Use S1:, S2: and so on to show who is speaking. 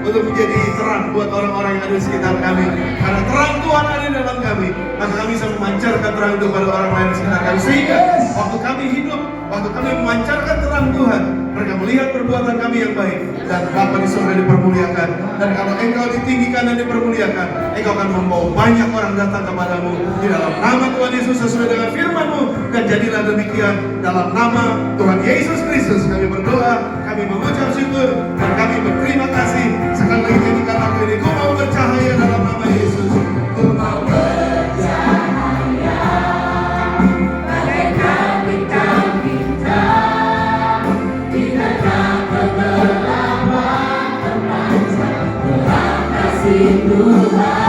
S1: Untuk menjadi terang buat orang-orang yang ada di sekitar kami. Karena terang Tuhan ada di dalam kami, maka kami bisa memancarkan terang itu pada orang lain di sekitar kami. Sehingga waktu kami hidup, waktu kami memancarkan terang Tuhan, mereka melihat perbuatan kami yang baik, dan Bapa di surga dipermuliakan. Dan kalau Engkau ditinggikan dan dipermuliakan, Engkau akan membawa banyak orang datang kepadamu di dalam nama Tuhan Yesus sesuai dengan firman-Mu. Dan jadilah demikian dalam nama Tuhan Yesus Kristus kami berdoa, kami mengucap syukur, dan kami berterima kasih. Sekali lagi jadi kataku ini, ku mau bercahaya dalam nama Yesus. Ku mau bercahaya bagaikan bintang-bintang di tengah kegelapan terpancar terang kasih Tuhan.